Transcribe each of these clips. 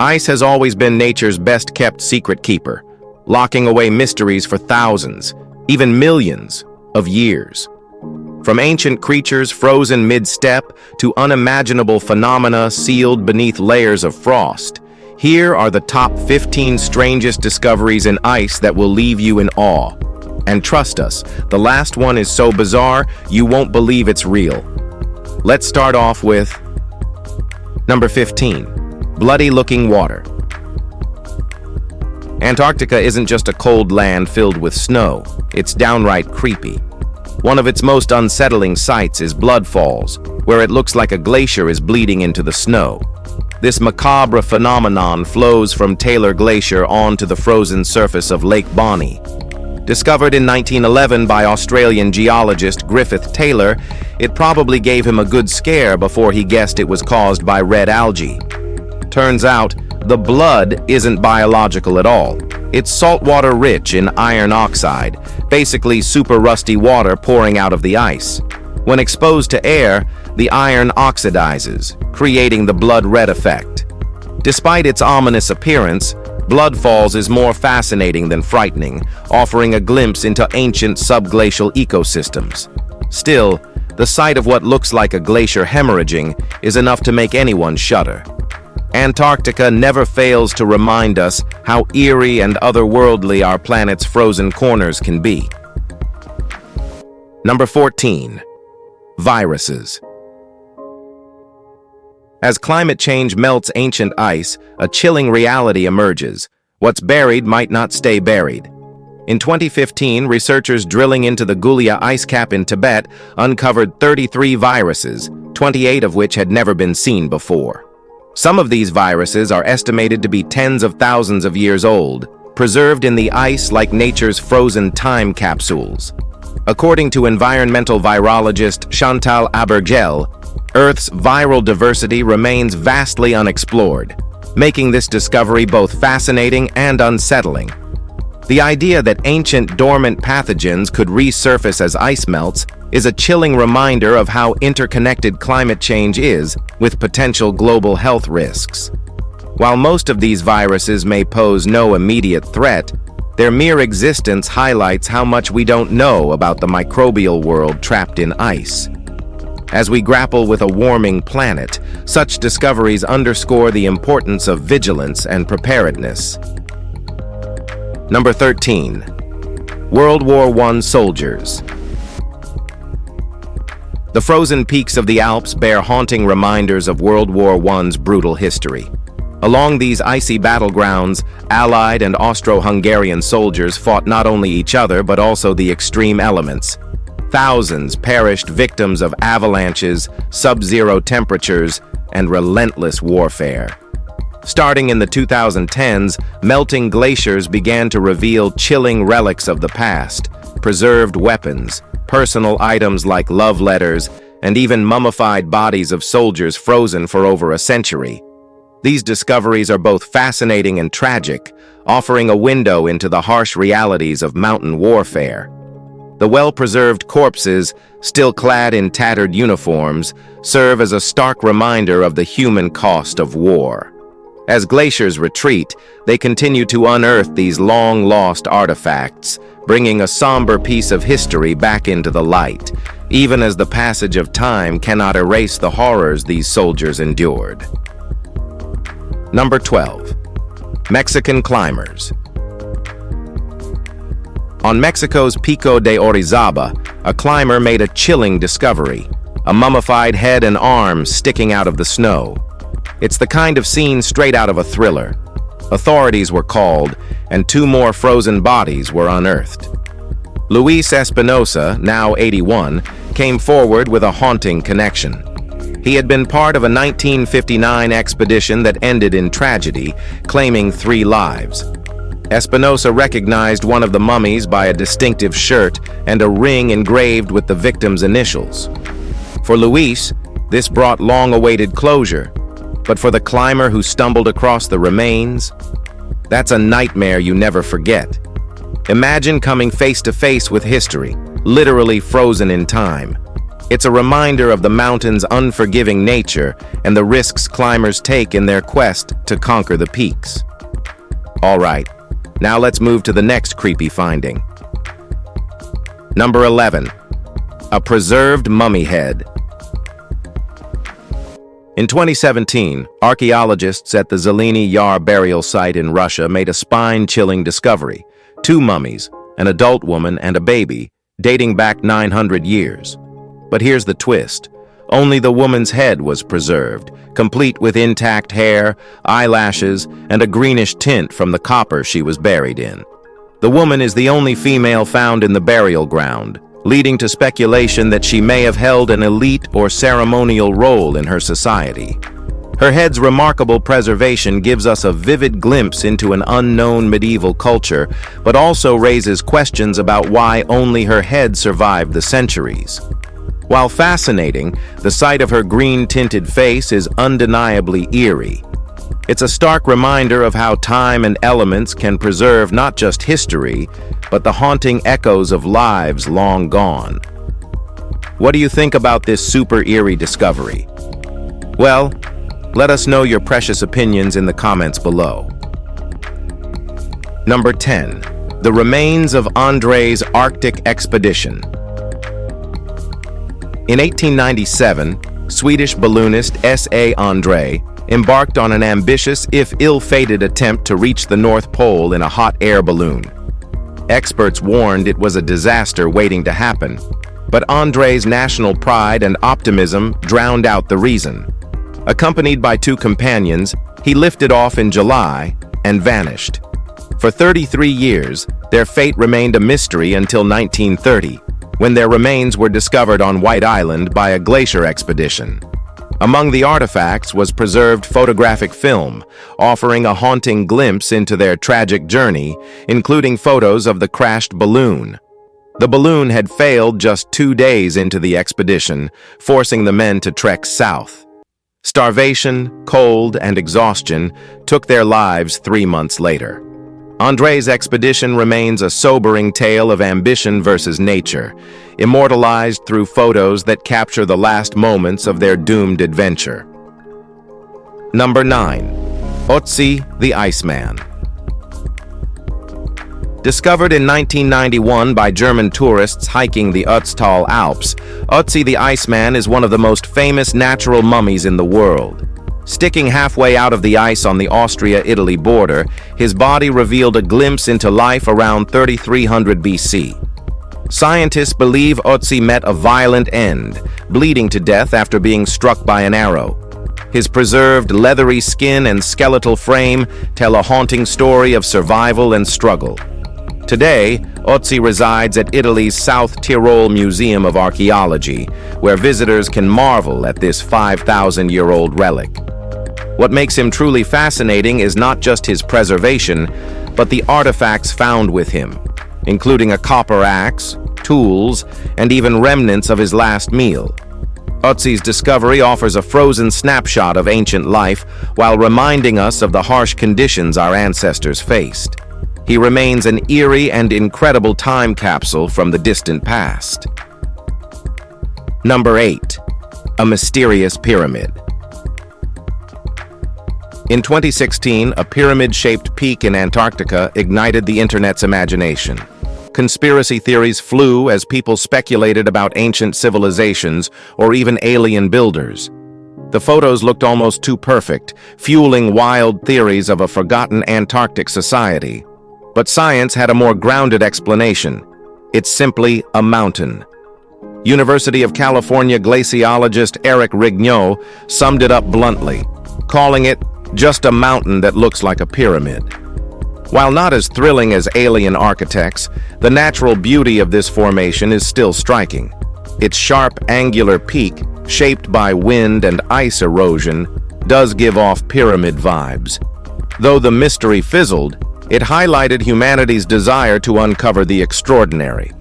Ice has always been nature's best-kept secret keeper, locking away mysteries for thousands, even millions, of years. From ancient creatures frozen mid-step to unimaginable phenomena sealed beneath layers of frost, here are the top 15 strangest discoveries in ice that will leave you in awe. And trust us, the last one is so bizarre, you won't believe it's real. Let's start off with number 15. Bloody-looking water. Antarctica isn't just a cold land filled with snow, it's downright creepy. One of its most unsettling sights is Blood Falls, where it looks like a glacier is bleeding into the snow. This macabre phenomenon flows from Taylor Glacier onto the frozen surface of Lake Bonny. Discovered in 1911 by Australian geologist Griffith Taylor, it probably gave him a good scare before he guessed it was caused by red algae. Turns out, the blood isn't biological at all. It's saltwater rich in iron oxide, basically super rusty water pouring out of the ice. When exposed to air, the iron oxidizes, creating the blood red effect. Despite its ominous appearance, Blood Falls is more fascinating than frightening, offering a glimpse into ancient subglacial ecosystems. Still, the sight of what looks like a glacier hemorrhaging is enough to make anyone shudder. Antarctica never fails to remind us how eerie and otherworldly our planet's frozen corners can be. Number 14. Viruses. As climate change melts ancient ice, a chilling reality emerges. What's buried might not stay buried. In 2015, researchers drilling into the Gulia ice cap in Tibet uncovered 33 viruses, 28 of which had never been seen before. Some of these viruses are estimated to be tens of thousands of years old, preserved in the ice like nature's frozen time capsules. According to environmental virologist Chantal Abergel, Earth's viral diversity remains vastly unexplored, making this discovery both fascinating and unsettling. The idea that ancient dormant pathogens could resurface as ice melts is a chilling reminder of how interconnected climate change is with potential global health risks. While most of these viruses may pose no immediate threat, their mere existence highlights how much we don't know about the microbial world trapped in ice. As we grapple with a warming planet, such discoveries underscore the importance of vigilance and preparedness. Number 13. World War I soldiers. The frozen peaks of the Alps bear haunting reminders of World War I's brutal history. Along these icy battlegrounds, Allied and Austro-Hungarian soldiers fought not only each other but also the extreme elements. Thousands perished victims of avalanches, sub-zero temperatures, and relentless warfare. Starting in the 2010s, melting glaciers began to reveal chilling relics of the past, preserved weapons, personal items like love letters, and even mummified bodies of soldiers frozen for over a century. These discoveries are both fascinating and tragic, offering a window into the harsh realities of mountain warfare. The well-preserved corpses, still clad in tattered uniforms, serve as a stark reminder of the human cost of war. As glaciers retreat, they continue to unearth these long-lost artifacts, bringing a somber piece of history back into the light, even as the passage of time cannot erase the horrors these soldiers endured. Number 12. Mexican climbers. On Mexico's Pico de Orizaba, a climber made a chilling discovery, a mummified head and arms sticking out of the snow. It's the kind of scene straight out of a thriller. Authorities were called, and 2 more frozen bodies were unearthed. Luis Espinosa, now 81, came forward with a haunting connection. He had been part of a 1959 expedition that ended in tragedy, claiming 3 lives. Espinosa recognized one of the mummies by a distinctive shirt and a ring engraved with the victim's initials. For Luis, this brought long-awaited closure, but for the climber who stumbled across the remains, that's a nightmare you never forget. Imagine coming face to face with history, literally frozen in time. It's a reminder of the mountain's unforgiving nature and the risks climbers take in their quest to conquer the peaks. All right, now let's move to the next creepy finding. Number 11. A preserved mummy head. In 2017, archaeologists at the Zeleny Yar burial site in Russia made a spine-chilling discovery: 2 mummies, an adult woman and a baby, dating back 900 years. But here's the twist. Only the woman's head was preserved, complete with intact hair, eyelashes, and a greenish tint from the copper she was buried in. The woman is the only female found in the burial ground, leading to speculation that she may have held an elite or ceremonial role in her society. Her head's remarkable preservation gives us a vivid glimpse into an unknown medieval culture, but also raises questions about why only her head survived the centuries. While fascinating, the sight of her green-tinted face is undeniably eerie. It's a stark reminder of how time and elements can preserve not just history, but the haunting echoes of lives long gone. What do you think about this super eerie discovery? Well, let us know your precious opinions in the comments below. Number 10. The remains of André's Arctic expedition. In 1897, Swedish balloonist S.A. André embarked on an ambitious, if ill-fated, attempt to reach the North Pole in a hot air balloon. Experts warned it was a disaster waiting to happen, but André's national pride and optimism drowned out the reason. Accompanied by 2 companions, he lifted off in July and vanished. For 33 years, their fate remained a mystery until 1930, when their remains were discovered on White Island by a glacier expedition. Among the artifacts was preserved photographic film, offering a haunting glimpse into their tragic journey, including photos of the crashed balloon. The balloon had failed just 2 days into the expedition, forcing the men to trek south. Starvation, cold, and exhaustion took their lives 3 months later. André's expedition remains a sobering tale of ambition versus nature, immortalized through photos that capture the last moments of their doomed adventure. Number 9. Otzi the Iceman. Discovered in 1991 by German tourists hiking the Ötztal Alps, Otzi the Iceman is one of the most famous natural mummies in the world. Sticking halfway out of the ice on the Austria-Italy border, his body revealed a glimpse into life around 3300 BC. Scientists believe Otzi met a violent end, bleeding to death after being struck by an arrow. His preserved leathery skin and skeletal frame tell a haunting story of survival and struggle. Today, Otzi resides at Italy's South Tyrol Museum of Archaeology, where visitors can marvel at this 5,000-year-old relic. What makes him truly fascinating is not just his preservation, but the artifacts found with him, including a copper axe, tools, and even remnants of his last meal. Otzi's discovery offers a frozen snapshot of ancient life while reminding us of the harsh conditions our ancestors faced. He remains an eerie and incredible time capsule from the distant past. Number 8. A mysterious pyramid. In 2016, a pyramid-shaped peak in Antarctica ignited the internet's imagination. Conspiracy theories flew as people speculated about ancient civilizations or even alien builders. The photos looked almost too perfect, fueling wild theories of a forgotten Antarctic society. But science had a more grounded explanation. It's simply a mountain. University of California glaciologist Eric Rigneau summed it up bluntly, calling it just a mountain that looks like a pyramid. While not as thrilling as alien architects, the natural beauty of this formation is still striking. Its sharp, angular peak, shaped by wind and ice erosion, does give off pyramid vibes. Though the mystery fizzled, it highlighted humanity's desire to uncover the extraordinary.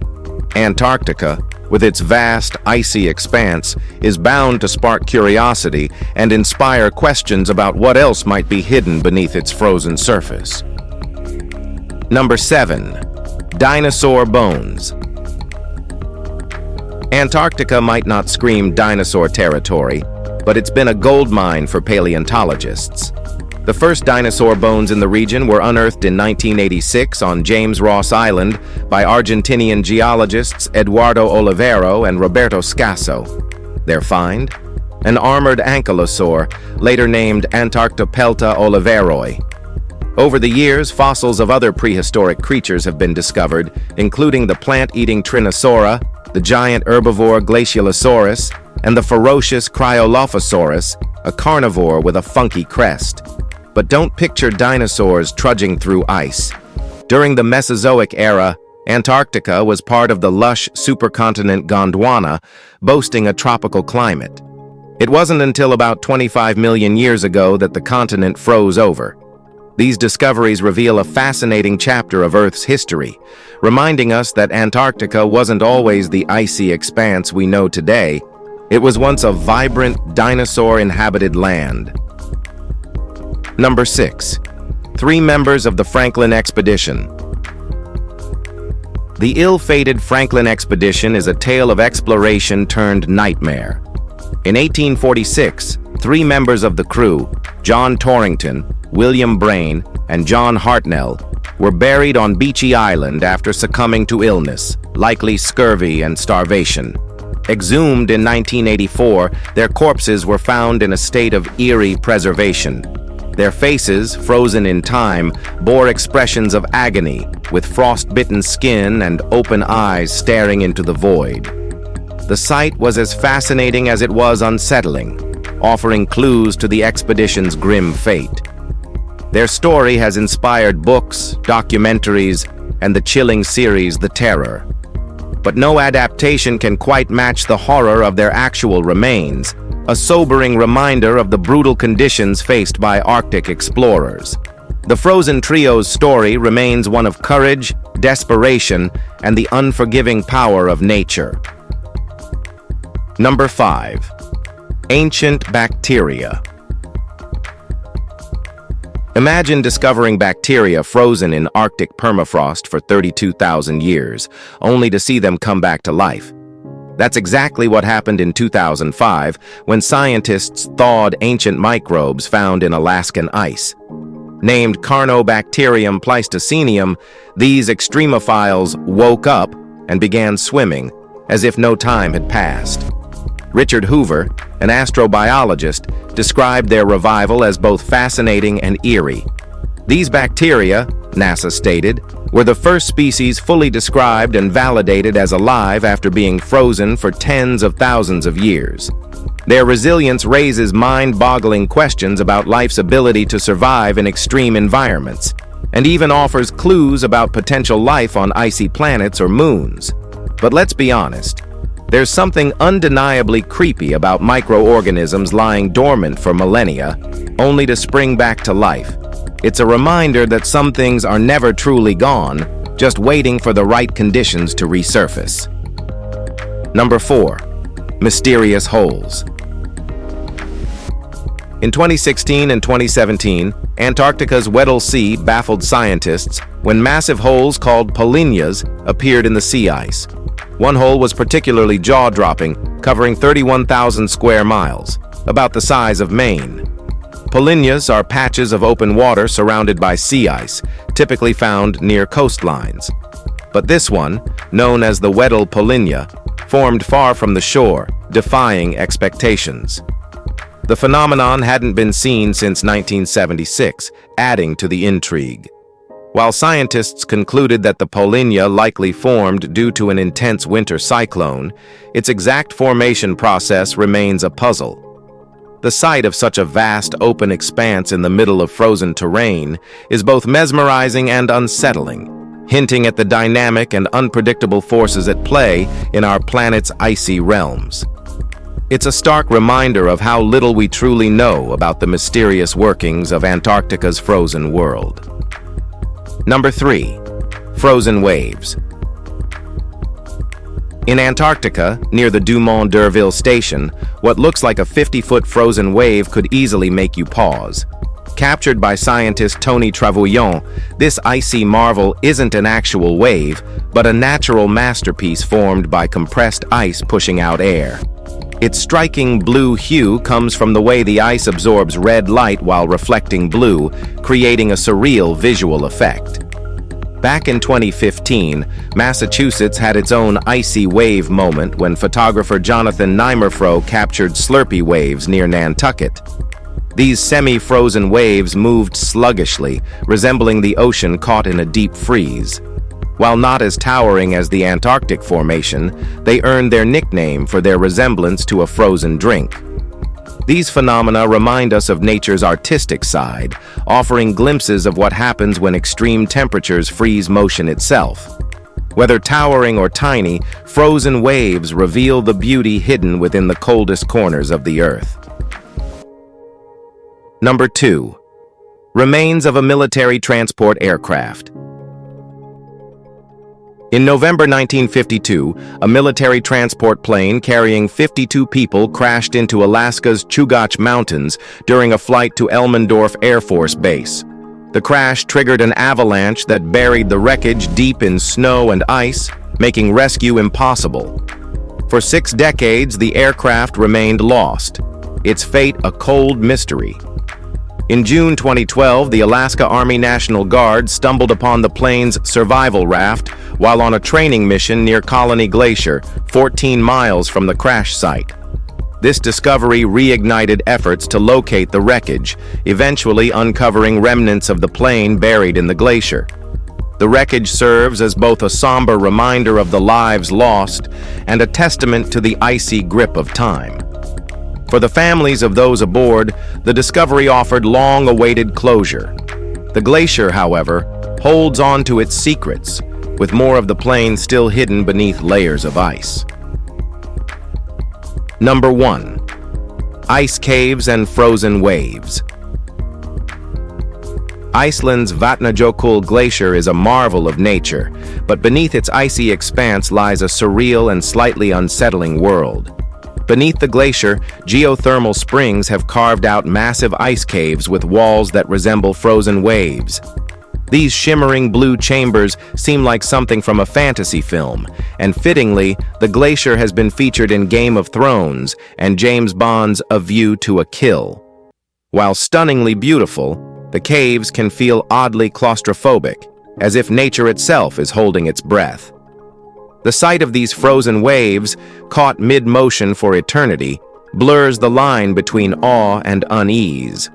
Antarctica, with its vast, icy expanse, is bound to spark curiosity and inspire questions about what else might be hidden beneath its frozen surface. Number 7. Dinosaur Bones. Antarctica might not scream dinosaur territory, but it's been a goldmine for paleontologists. The first dinosaur bones in the region were unearthed in 1986 on James Ross Island by Argentinian geologists Eduardo Olivero and Roberto Scasso. Their find? An armored ankylosaur, later named Antarctopelta oliveroi. Over the years, fossils of other prehistoric creatures have been discovered, including the plant-eating Trinosaura, the giant herbivore Glaciolosaurus, and the ferocious Cryolophosaurus, a carnivore with a funky crest. But don't picture dinosaurs trudging through ice. During the Mesozoic era, Antarctica was part of the lush supercontinent Gondwana, boasting a tropical climate. It wasn't until about 25 million years ago that the continent froze over. These discoveries reveal a fascinating chapter of Earth's history, reminding us that Antarctica wasn't always the icy expanse we know today. It was once a vibrant, dinosaur-inhabited land. Number 6. 3 members of the Franklin Expedition. The ill-fated Franklin Expedition is a tale of exploration turned nightmare. In 1846, 3 members of the crew, John Torrington, William Brain, and John Hartnell, were buried on Beechey Island after succumbing to illness, likely scurvy and starvation. Exhumed in 1984, their corpses were found in a state of eerie preservation. Their faces, frozen in time, bore expressions of agony, with frost-bitten skin and open eyes staring into the void. The sight was as fascinating as it was unsettling, offering clues to the expedition's grim fate. Their story has inspired books, documentaries, and the chilling series The Terror. But no adaptation can quite match the horror of their actual remains, a sobering reminder of the brutal conditions faced by Arctic explorers. The Frozen Trio's story remains one of courage, desperation, and the unforgiving power of nature. Number 5. Ancient bacteria. Imagine discovering bacteria frozen in Arctic permafrost for 32,000 years, only to see them come back to life. That's exactly what happened in 2005 when scientists thawed ancient microbes found in Alaskan ice. Named Carnobacterium pleistocenium, these extremophiles woke up and began swimming, as if no time had passed. Richard Hoover, an astrobiologist, described their revival as both fascinating and eerie. These bacteria, NASA stated, were the first species fully described and validated as alive after being frozen for tens of thousands of years. Their resilience raises mind-boggling questions about life's ability to survive in extreme environments, and even offers clues about potential life on icy planets or moons. But let's be honest, there's something undeniably creepy about microorganisms lying dormant for millennia, only to spring back to life. It's a reminder that some things are never truly gone, just waiting for the right conditions to resurface. Number 4. Mysterious holes. In 2016 and 2017, Antarctica's Weddell Sea baffled scientists when massive holes called polynyas appeared in the sea ice. One hole was particularly jaw-dropping, covering 31,000 square miles, about the size of Maine. Polynyas are patches of open water surrounded by sea ice, typically found near coastlines. But this one, known as the Weddell polynya, formed far from the shore, defying expectations. The phenomenon hadn't been seen since 1976, adding to the intrigue. While scientists concluded that the polynya likely formed due to an intense winter cyclone, its exact formation process remains a puzzle. The sight of such a vast open expanse in the middle of frozen terrain is both mesmerizing and unsettling, hinting at the dynamic and unpredictable forces at play in our planet's icy realms. It's a stark reminder of how little we truly know about the mysterious workings of Antarctica's frozen world. Number 3. Frozen waves. In Antarctica, near the Dumont d'Urville station, what looks like a 50-foot frozen wave could easily make you pause. Captured by scientist Tony Travaillon, this icy marvel isn't an actual wave, but a natural masterpiece formed by compressed ice pushing out air. Its striking blue hue comes from the way the ice absorbs red light while reflecting blue, creating a surreal visual effect. Back in 2015, Massachusetts had its own icy wave moment when photographer Jonathan Nimerfro captured Slurpee waves near Nantucket. These semi-frozen waves moved sluggishly, resembling the ocean caught in a deep freeze. While not as towering as the Antarctic formation, they earned their nickname for their resemblance to a frozen drink. These phenomena remind us of nature's artistic side, offering glimpses of what happens when extreme temperatures freeze motion itself. Whether towering or tiny, frozen waves reveal the beauty hidden within the coldest corners of the Earth. Number 2. Remains of a military transport aircraft. In November 1952, a military transport plane carrying 52 people crashed into Alaska's Chugach Mountains during a flight to Elmendorf Air Force Base. The crash triggered an avalanche that buried the wreckage deep in snow and ice, making rescue impossible. For 6 decades, the aircraft remained lost, its fate a cold mystery. In June 2012, the Alaska Army National Guard stumbled upon the plane's survival raft while on a training mission near Colony Glacier, 14 miles from the crash site. This discovery reignited efforts to locate the wreckage, eventually uncovering remnants of the plane buried in the glacier. The wreckage serves as both a somber reminder of the lives lost and a testament to the icy grip of time. For the families of those aboard, the discovery offered long-awaited closure. The glacier, however, holds on to its secrets, with more of the plane still hidden beneath layers of ice. Number 1. Ice caves and frozen waves. Iceland's Vatnajökull Glacier is a marvel of nature, but beneath its icy expanse lies a surreal and slightly unsettling world. Beneath the glacier, geothermal springs have carved out massive ice caves with walls that resemble frozen waves. These shimmering blue chambers seem like something from a fantasy film, and fittingly, the glacier has been featured in Game of Thrones and James Bond's A View to a Kill. While stunningly beautiful, the caves can feel oddly claustrophobic, as if nature itself is holding its breath. The sight of these frozen waves, caught mid-motion for eternity, blurs the line between awe and unease.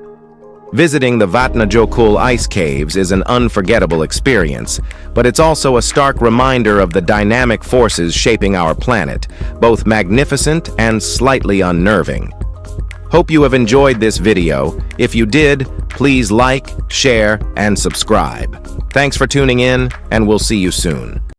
Visiting the Vatnajökull ice caves is an unforgettable experience, but it's also a stark reminder of the dynamic forces shaping our planet, both magnificent and slightly unnerving. Hope you have enjoyed this video. If you did, please like, share, and subscribe. Thanks for tuning in, and we'll see you soon.